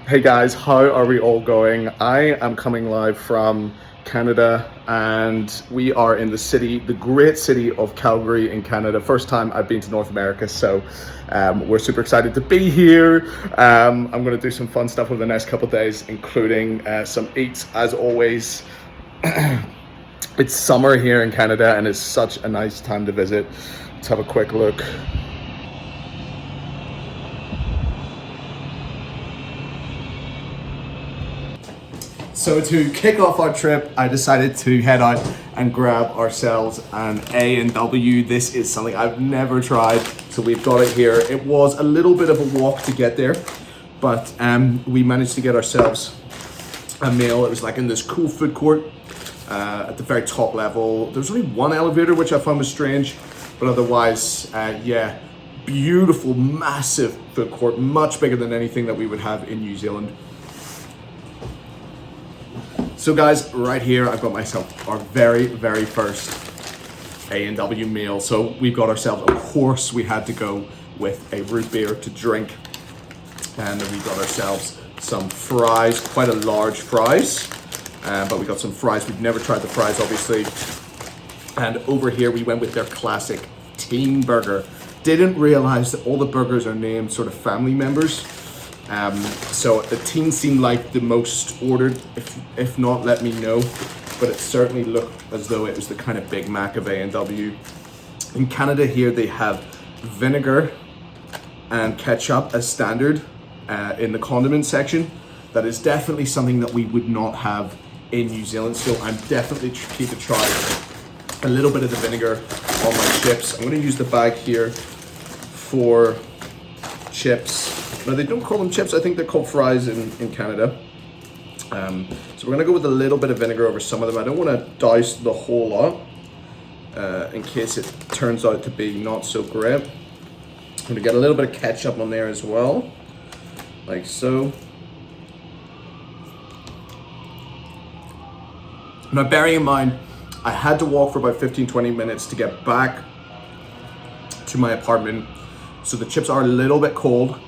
Hey guys, how are we all going? I am coming live from Canada and we are in the great city of Calgary in Canada. First time I've been to North America, so we're super excited to be here. I'm going to do some fun stuff over the next couple of days, including some eats as always. It's summer here in Canada and it's such a nice time to visit. Let's have a quick look. So to kick off our trip, I decided to head out and grab ourselves an A&W. This is something I've never tried, so we've got it here. It was a little bit of a walk to get there, but we managed to get ourselves a meal. It was like in this cool food court at the very top level. There's only one elevator, which I found was strange, but otherwise, yeah, beautiful, massive food court, much bigger than anything that we would have in New Zealand. So guys, right here, I've got myself our very, very first A&W meal. So we've got ourselves, of course, we had to go with a root beer to drink. And then we got ourselves some fries, quite a large fries. But we got some fries. We've never tried the fries, obviously. And over here, we went with their classic team burger. Didn't realize that all the burgers are named sort of family members. So the team seemed like the most ordered. If not, let me know. But it certainly looked as though it was the kind of Big Mac of A&W. In Canada here, they have vinegar and ketchup as standard in the condiment section. That is definitely something that we would not have in New Zealand. So I'm definitely keen to try a little bit of the vinegar on my chips. I'm going to use the bag here for chips. Now they don't call them chips, I think they're called fries in Canada. So we're gonna go with a little bit of vinegar over some of them. I don't wanna douse the whole lot in case it turns out to be not so great. I'm gonna get a little bit of ketchup on there as well, like so. Now bearing in mind, I had to walk for about 15-20 minutes to get back to my apartment. So the chips are a little bit cold,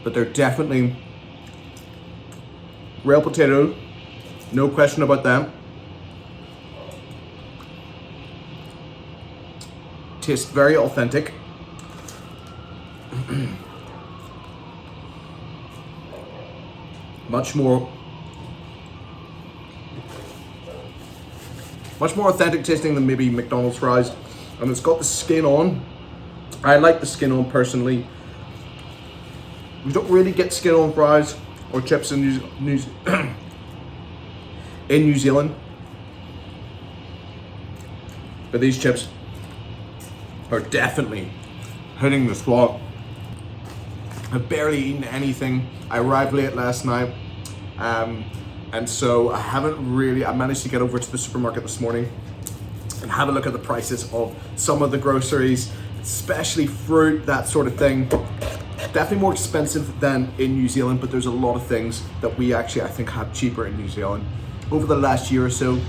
but they're definitely real potato, no question about that. Tastes very authentic. much more authentic tasting than maybe McDonald's fries. And it's got the skin on. I like the skin on personally. We don't really get skin on fries or chips in New Zealand. But these chips are definitely hitting the spot. I've barely eaten anything. I arrived late last night. And so I managed to get over to the supermarket this morning and have a look at the prices of some of the groceries, especially fruit, that sort of thing. Definitely more expensive than in New Zealand, but there's a lot of things that we actually, I think, have cheaper in New Zealand. Over the last year or so,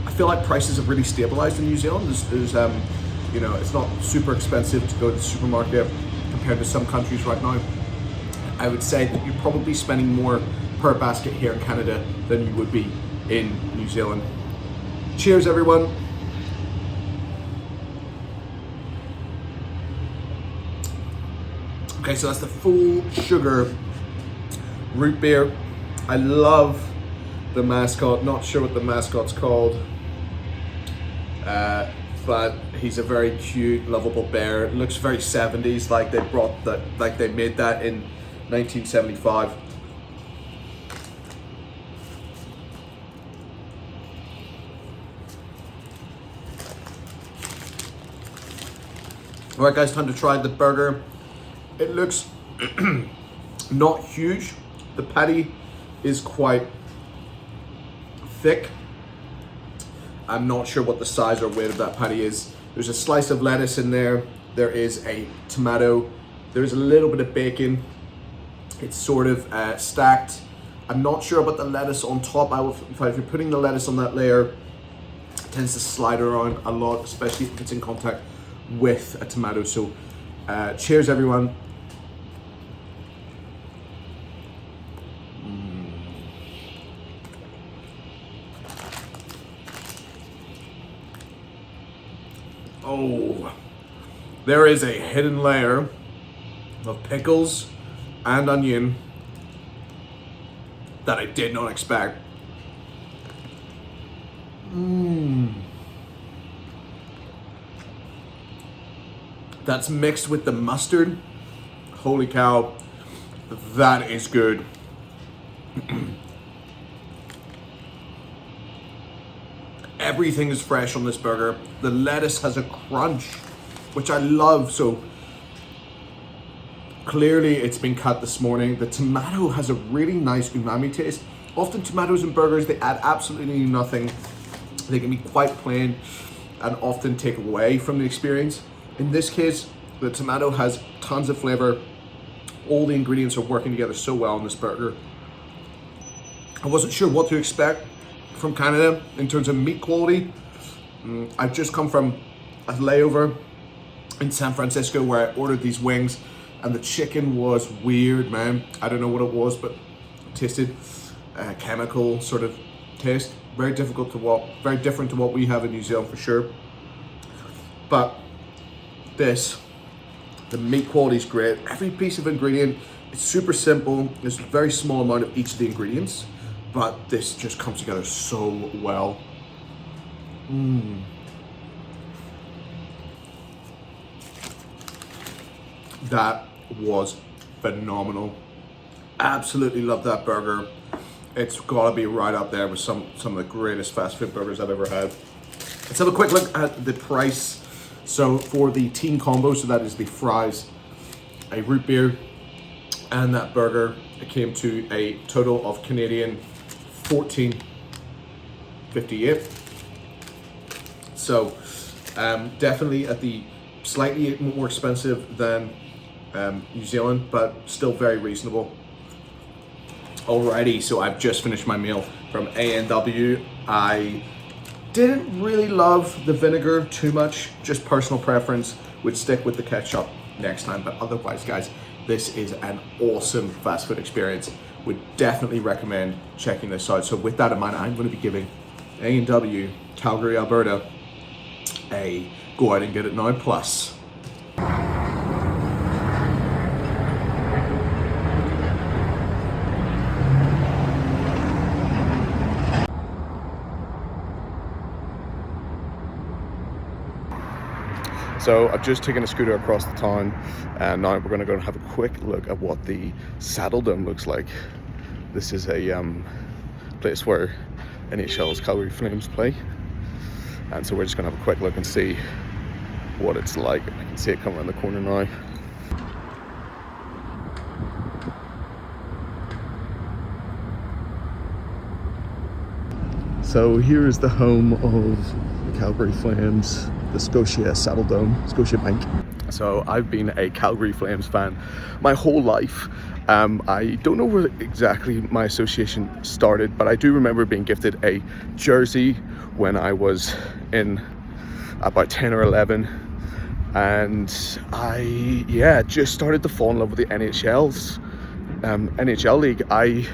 I feel like prices have really stabilized in New Zealand. There's you know, it's not super expensive to go to the supermarket compared to some countries right now. I would say that you're probably spending more per basket here in Canada than you would be in New Zealand. Cheers, everyone. Okay, so that's the full sugar root beer. I love the mascot. Not sure what the mascot's called, but he's a very cute, lovable bear. It looks very 70s, like they made that in 1975. All right, guys, time to try the burger. It looks not huge. The patty is quite thick. I'm not sure what the size or weight of that patty is. There's a slice of lettuce in there. There is a tomato. There's a little bit of bacon. It's sort of stacked. I'm not sure about the lettuce on top. If you're putting the lettuce on that layer, it tends to slide around a lot, especially if it's in contact with a tomato. So Cheers, everyone. Oh, there is a hidden layer of pickles and onion that I did not expect. That's mixed with the mustard. Holy cow, that is good. Everything is fresh on this burger. The lettuce has a crunch, which I love. So clearly it's been cut this morning. The tomato has a really nice umami taste. Often tomatoes in burgers, they add absolutely nothing. They can be quite plain and often take away from the experience. In this case, the tomato has tons of flavor. All the ingredients are working together so well in this burger. I wasn't sure what to expect from Canada in terms of meat quality. I've just come from a layover in San Francisco where I ordered these wings, and the chicken was weird, man. I don't know what it was, but it tasted chemical sort of taste. Very difficult to very different to what we have in New Zealand for sure. But this, the meat quality is great. Every piece of ingredient is super simple. There's a very small amount of each of the ingredients, but this just comes together so well. That was phenomenal. Absolutely love that burger. It's gotta be right up there with some of the greatest fast food burgers I've ever had. Let's have a quick look at the price. So for the teen combo, so that is the fries, a root beer, and that burger, it came to a total of Canadian $14.58. So definitely at the slightly more expensive than New Zealand, but still very reasonable. Alrighty, so I've just finished my meal from A&W. I didn't really love the vinegar too much, just personal preference. Would stick with the ketchup next time, but otherwise, guys, this is an awesome fast food experience. Would definitely recommend checking this out. So with that in mind, I'm going to be giving A&W Calgary, Alberta a go out and get it now plus. So I've just taken a scooter across the town, and now we're going to go and have a quick look at what the Saddle Dome looks like. This is a place where NHL's Calgary Flames play, and so we're just going to have a quick look and see what it's like. I can see it coming around the corner now. So here is the home of the Calgary Flames, the Scotia Saddle Dome, Scotiabank. So I've been a Calgary Flames fan my whole life. I don't know where exactly my association started, but I do remember being gifted a jersey when I was in about 10 or 11. And I just started to fall in love with the NHL League. I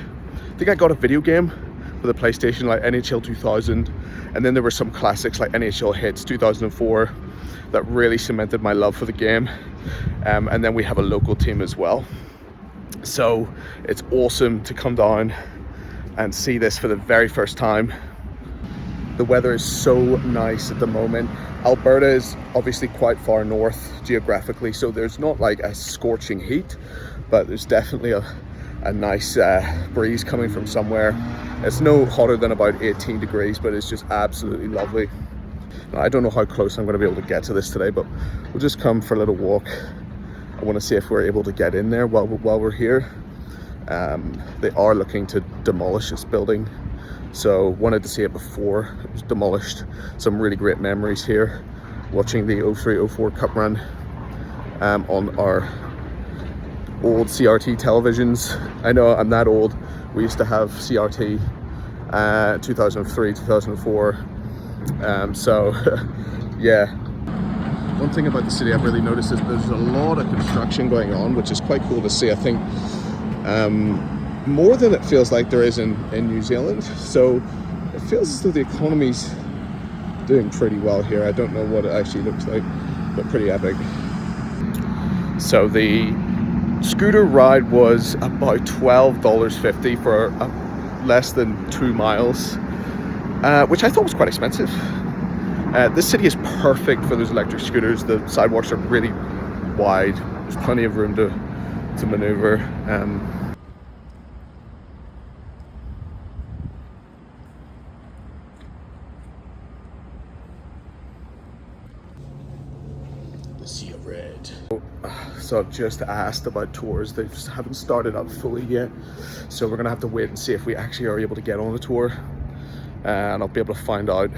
think I got a video game for the PlayStation, like NHL 2000, and then there were some classics like NHL Hits 2004 that really cemented my love for the game. And then we have a local team as well. So it's awesome to come down and see this for the very first time. The weather is so nice at the moment. Alberta is obviously quite far north geographically, so there's not like a scorching heat, but there's definitely a nice breeze coming from somewhere. It's no hotter than about 18 degrees, but it's just absolutely lovely. Now, I don't know how close I'm going to be able to get to this today, but we'll just come for a little walk. I want to see if we're able to get in there while we're here. They are looking to demolish this building, so wanted to see it before it was demolished. Some really great memories here, watching the 03-04 Cup run on our old CRT televisions. I know I'm that old. We used to have CRT 2003, 2004. So yeah. One thing about the city I've really noticed is there's a lot of construction going on, which is quite cool to see. I think more than it feels like there is in New Zealand. So it feels as though the economy's doing pretty well here. I don't know what it actually looks like, but pretty epic. So the scooter ride was about $12.50 for less than 2 miles, which I thought was quite expensive. This city is perfect for those electric scooters. The sidewalks are really wide. There's plenty of room to maneuver. The Sea of Red. So I've just asked about tours. They just haven't started up fully yet. So we're gonna have to wait and see if we actually are able to get on a tour. And I'll be able to find out.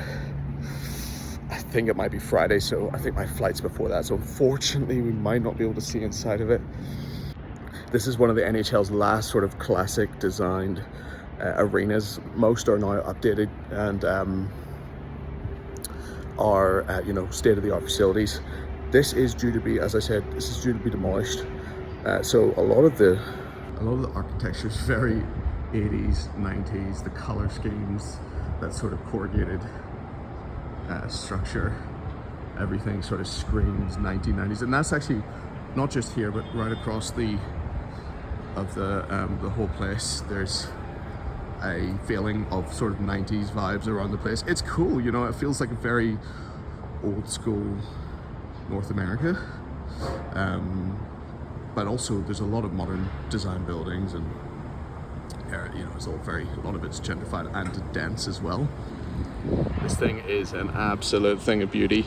I think it might be Friday, so I think my flight's before that. So unfortunately, we might not be able to see inside of it. This is one of the NHL's last sort of classic designed arenas. Most are now updated and are you know, state-of-the-art facilities. This is due to be, as I said, this is due to be demolished. So a lot of the architecture is very 80s, 90s. The color schemes, that sort of corrugated structure, everything sort of screams 1990s, and that's actually not just here, but right across the whole place. There's a feeling of sort of 90s vibes around the place. It's cool, you know. It feels like a very old school North America, but also there's a lot of modern design buildings, and you know, it's all a lot of it's gentrified and dense as well. This thing is an absolute thing of beauty,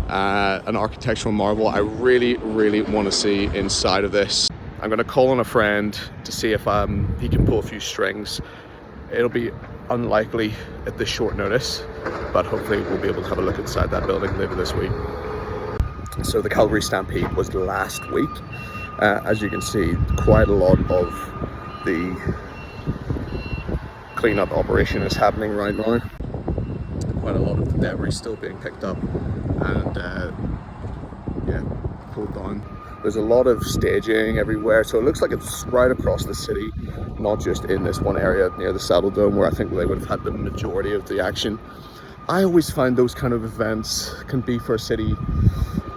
an architectural marvel. I really want to see inside of this. I'm going to call on a friend to see if he can pull a few strings. It'll be unlikely at this short notice, but hopefully we'll be able to have a look inside that building later this week. So the Calgary Stampede was last week. As you can see, quite a lot of the cleanup operation is happening right now. Quite a lot of the debris still being picked up and yeah, pulled down. There's a lot of staging everywhere, so it looks like it's right across the city, not just in this one area near the Saddle Dome, where I think they would have had the majority of the action. I always find those kind of events can be, for a city,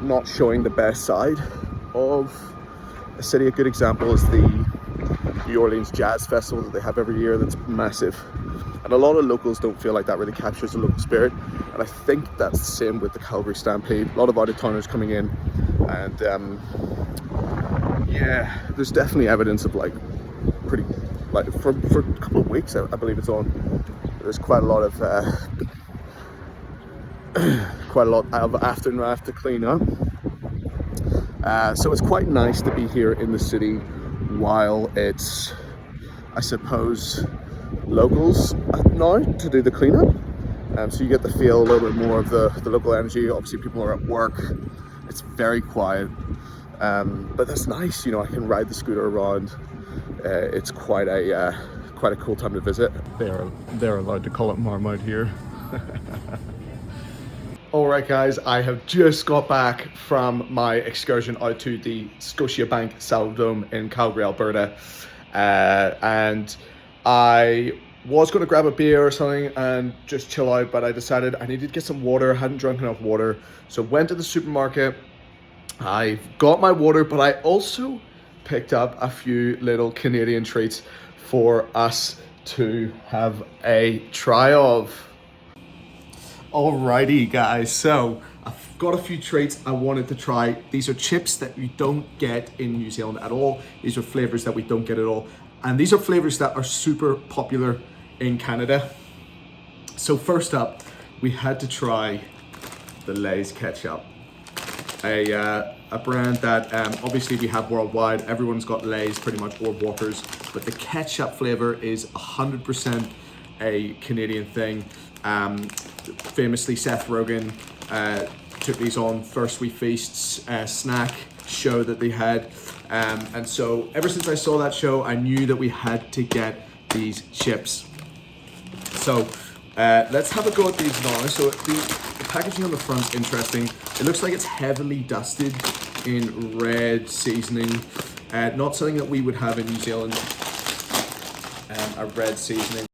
not showing the best side of a city. A good example is the New Orleans Jazz Festival that they have every year. That's massive, and a lot of locals don't feel like that really captures the local spirit, and I think that's the same with the Calgary Stampede. A lot of out-of-towners coming in, and yeah, there's definitely evidence of like pretty, like for a couple of weeks I believe it's on. There's quite a lot of aftermath to clean up. So it's quite nice to be here in the city while it's, I suppose, locals now to do the cleanup. So you get to feel a little bit more of the local energy. Obviously people are at work. It's very quiet. But that's nice, you know, I can ride the scooter around. It's quite a cool time to visit. They're allowed to call it Marmite here. Alright guys, I have just got back from my excursion out to the Scotiabank Saddle Dome in Calgary, Alberta. And I was going to grab a beer or something and just chill out, but I decided I needed to get some water. I hadn't drunk enough water. So went to the supermarket. I got my water, but I also picked up a few little Canadian treats for us to have a try of. Alrighty guys, so I've got a few treats I wanted to try. These are chips that you don't get in New Zealand at all. These are flavors that we don't get at all. And these are flavors that are super popular in Canada. So first up, we had to try the Lay's ketchup. A brand that obviously we have worldwide. Everyone's got Lay's pretty much, or Walkers, but the ketchup flavor is 100% a Canadian thing. Famously, Seth Rogen took these on First We Feast's snack show that they had. And so ever since I saw that show, I knew that we had to get these chips. So let's have a go at these now. So the packaging on the front's interesting. It looks like it's heavily dusted in red seasoning. Not something that we would have in New Zealand, a red seasoning.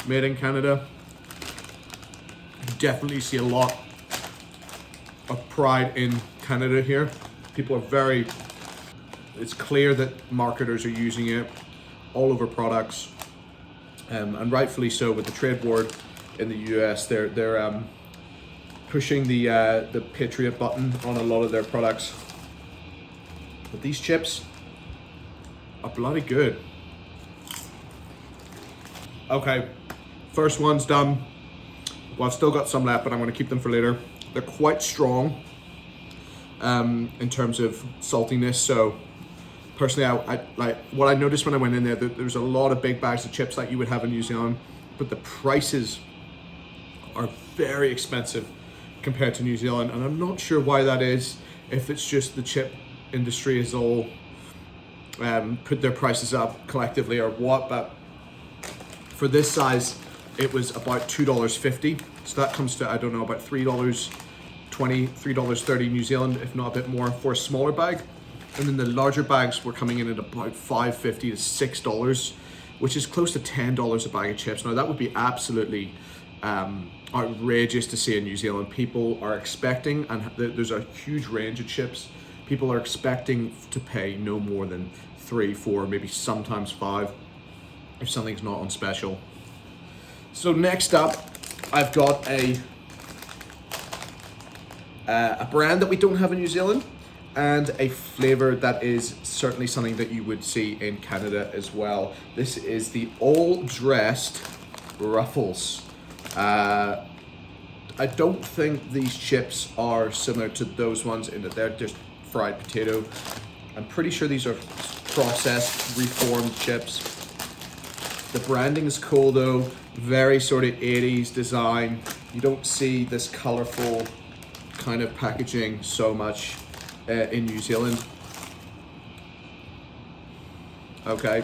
Made in Canada. You definitely see a lot of pride in Canada here. People are very, it's clear that marketers are using it all over products, and rightfully so. With the trade war in the US, they're pushing the Patriot button on a lot of their products. But these chips are bloody good. Okay, first one's done. Well, I've still got some left, but I'm going to keep them for later. They're quite strong in terms of saltiness. So personally, I like what I noticed when I went in there. There's a lot of big bags of chips like you would have in New Zealand, but the prices are very expensive compared to New Zealand, and I'm not sure why that is. If it's just the chip industry is all put their prices up collectively or what, but for this size, it was about $2.50. So that comes to, I don't know, about $3.20, $3.30 New Zealand, if not a bit more for a smaller bag. And then the larger bags were coming in at about $5.50 to $6, which is close to $10 a bag of chips. Now that would be absolutely outrageous to see in New Zealand. People are expecting, and there's a huge range of chips. People are expecting to pay no more than $3, $4, maybe sometimes $5 if something's not on special. So next up, I've got a brand that we don't have in New Zealand, and a flavor that is certainly something that you would see in Canada as well. This is the All Dressed Ruffles. I don't think these chips are similar to those ones in that they're just fried potato. I'm pretty sure these are processed, reformed chips. The branding is cool though, very sort of 80s design. You don't see this colorful kind of packaging so much in New Zealand. Okay.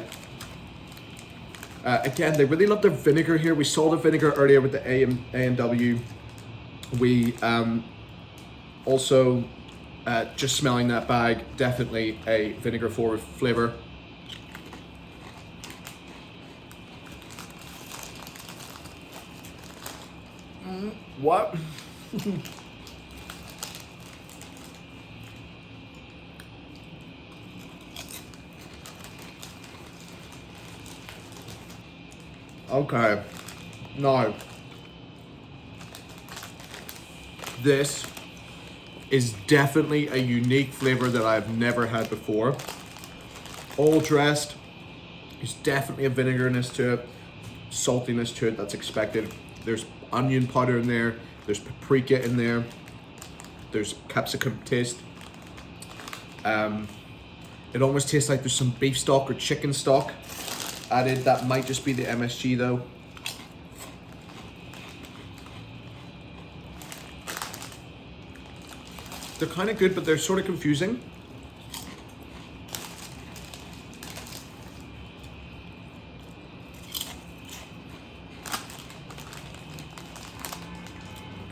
Again, they really love their vinegar here. We saw the vinegar earlier with the A&W. We also, just smelling that bag, definitely a vinegar forward flavor. What? Okay, now this is definitely a unique flavor that I've never had before. All Dressed is definitely a vinegarness to it, saltiness to it that's expected. There's onion powder in there, there's paprika in there, there's capsicum taste. It almost tastes like there's some beef stock or chicken stock added. That might just be the MSG though. They're kind of good, but they're sort of confusing.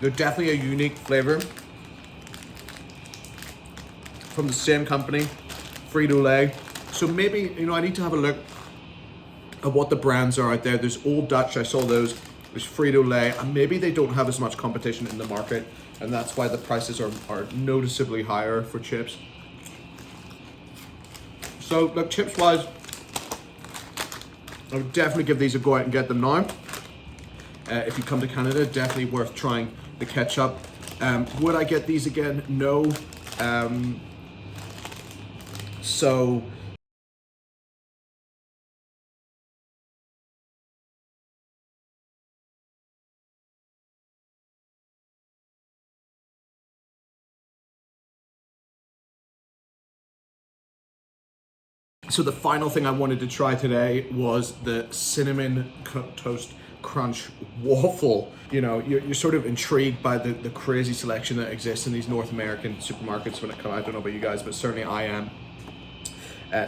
They're definitely a unique flavor. from the same company, Frito-Lay. So maybe, you know, I need to have a look at what the brands are out there. There's Old Dutch, I saw those. There's Frito-Lay, and maybe they don't have as much competition in the market, and that's why the prices are noticeably higher for chips. So, look, chips-wise, I would definitely give these a go out and get them now. If you come to Canada, definitely worth trying the ketchup. Would I get these again? No. So the final thing I wanted to try today was the Cinnamon Toast Crunch waffle. You know, you're sort of intrigued by the crazy selection that exists in these North American supermarkets when it comes. I don't know about you guys, but certainly I am.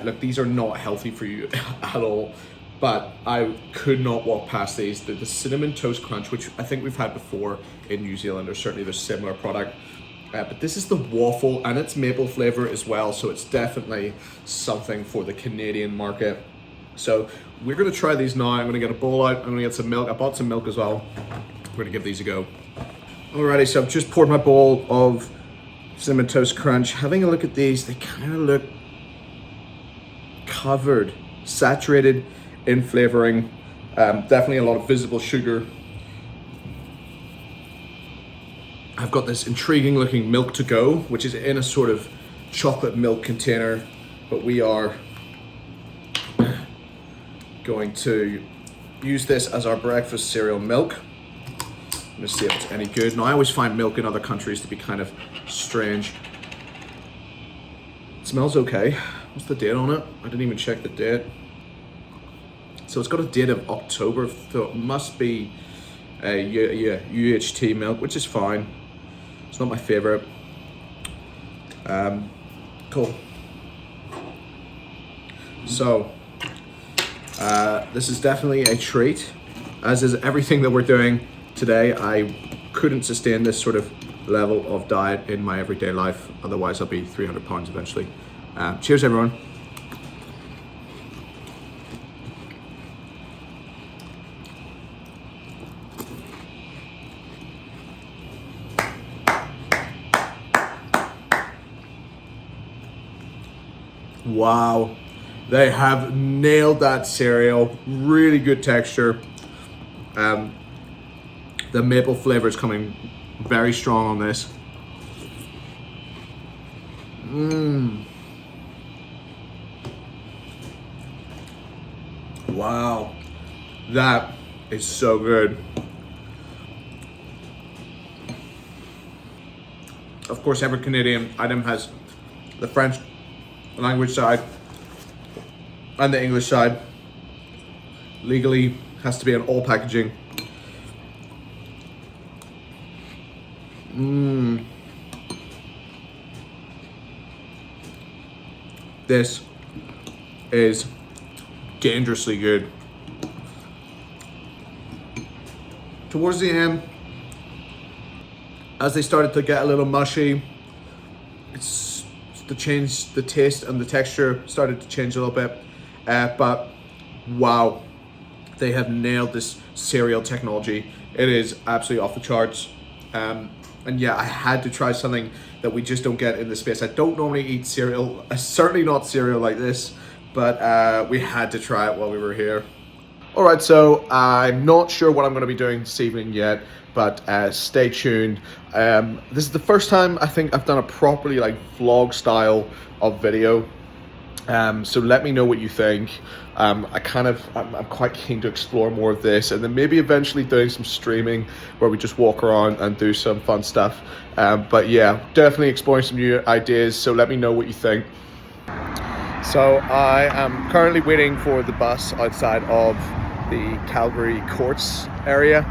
Look, these are not healthy for you at all, but I could not walk past these. The Cinnamon Toast Crunch, which I think we've had before in New Zealand, or certainly there's similar product. But this is the waffle, and it's maple flavor as well, so it's definitely something for the Canadian market. So we're gonna try these now. I'm gonna get a bowl out, I'm gonna get some milk. I bought some milk as well. We're gonna give these a go. Alrighty, so I've just poured my bowl of Cinnamon Toast Crunch. Having a look at these, they kind of look covered, saturated in flavoring. Definitely a lot of visible sugar. I've got this intriguing looking milk to go, which is in a sort of chocolate milk container, but we are going to use this as our breakfast cereal milk. I'm gonna see if it's any good. Now, I always find milk in other countries to be kind of strange. It smells okay. What's the date on it? I didn't even check the date. So it's got a date of October, so it must be UHT milk, which is fine. It's not my favorite. Cool. So this is definitely a treat, as is everything that we're doing today. I couldn't sustain this sort of level of diet in my everyday life. Otherwise, I'll be 300 pounds eventually. Cheers, everyone. Wow, they have nailed that cereal. Really good texture. The maple flavor is coming very strong on this. Wow, that is so good. Of course, every Canadian item has the French language side and the English side. Legally has to be on all packaging. This is dangerously good. Towards the end, as they started to get a little mushy, the taste and the texture started to change a little bit. But wow, they have nailed this cereal technology. It is absolutely off the charts. And yeah, I had to try something that we just don't get in this space. I don't normally eat cereal, certainly not cereal like this, but we had to try it while we were here. All right, so I'm not sure what I'm going to be doing this evening yet, but stay tuned. This is the first time I think I've done a properly like vlog style of video. So let me know what you think. I'm quite keen to explore more of this, and then maybe eventually doing some streaming where we just walk around and do some fun stuff. But yeah, definitely exploring some new ideas. So let me know what you think. So I am currently waiting for the bus outside of the Calgary Courts area,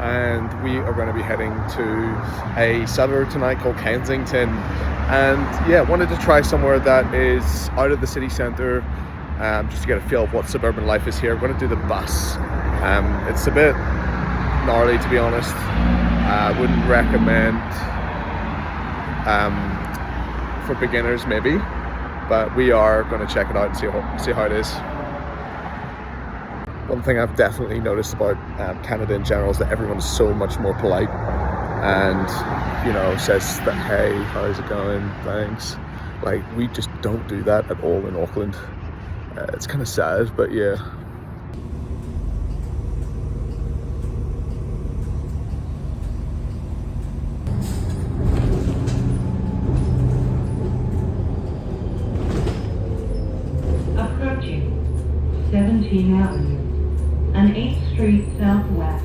and we are going to be heading to a suburb tonight called Kensington. And yeah, wanted to try somewhere that is out of the city centre, just to get a feel of what suburban life is here. We're going to do the bus. It's a bit gnarly, to be honest. I wouldn't recommend for beginners maybe, but we are going to check it out and see how it is. One thing I've definitely noticed about Canada in general is that everyone's so much more polite and, you know, says that, hey, how's it going, thanks. Like, we just don't do that at all in Auckland. It's kind of sad, but yeah. Approaching 17th Avenue and 8th Street Southwest.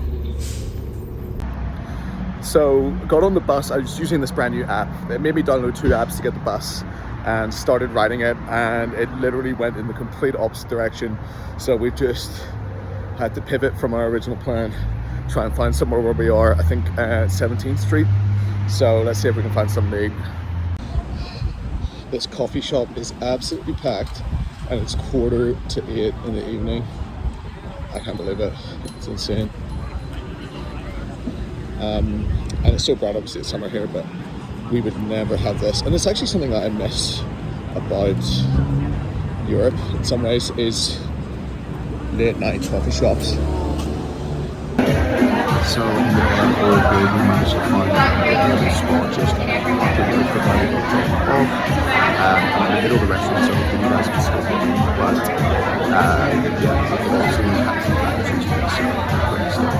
So got on the bus. I was using this brand new app. They made me download 2 apps to get the bus, and started riding it, and it literally went in the complete opposite direction. So we've just had to pivot from our original plan, try and find somewhere where we are. I think 17th Street. So let's see if we can find something to eat. This coffee shop is absolutely packed, and it's 7:45 in the evening. I can't believe it. It's insane. And it's so bright, obviously it's summer here, but we would never have this. And it's actually something that I miss about Europe in some ways, is late night coffee shops. So in the old building, we managed to find a spot just to really provide a and in the middle of the restaurant, so hopefully you guys can still hear me. But yeah, we've also had some packages today, so great stuff.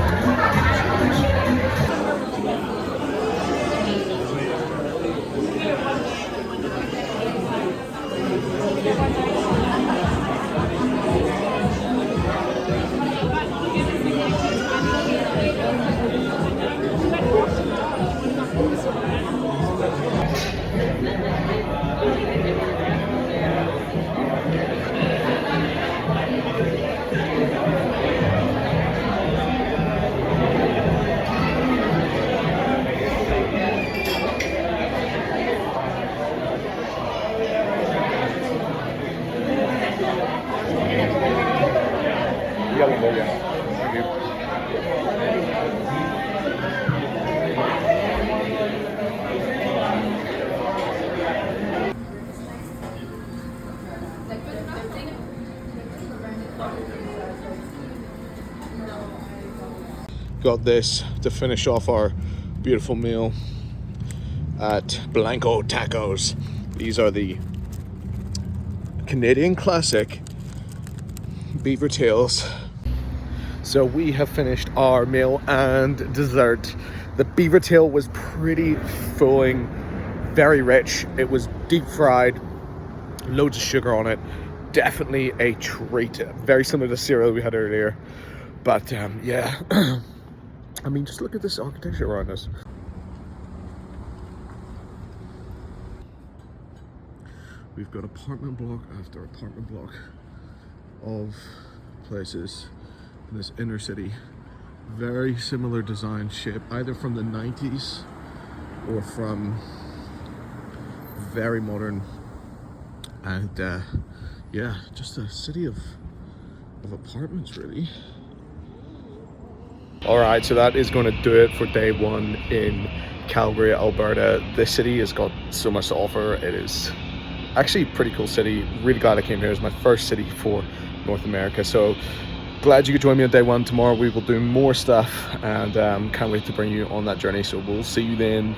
Got this to finish off our beautiful meal at Blanco Tacos. These are the Canadian classic beaver tails. So we have finished our meal and dessert. The beaver tail was pretty filling, very rich. It was deep fried, loads of sugar on it. Definitely a treat. Very similar to cereal we had earlier. But yeah, I mean, just look at this architecture around us. We've got apartment block after apartment block of places in this inner city. Very similar design shape, either from the 90s or from very modern. And yeah, just a city of apartments, really. All right, so that is going to do it for day one in Calgary, Alberta. This city has got so much to offer. It is actually a pretty cool city. Really glad I came here. It's my first city for North America. So glad you could join me on day one. Tomorrow we will do more stuff, and can't wait to bring you on that journey. So we'll see you then.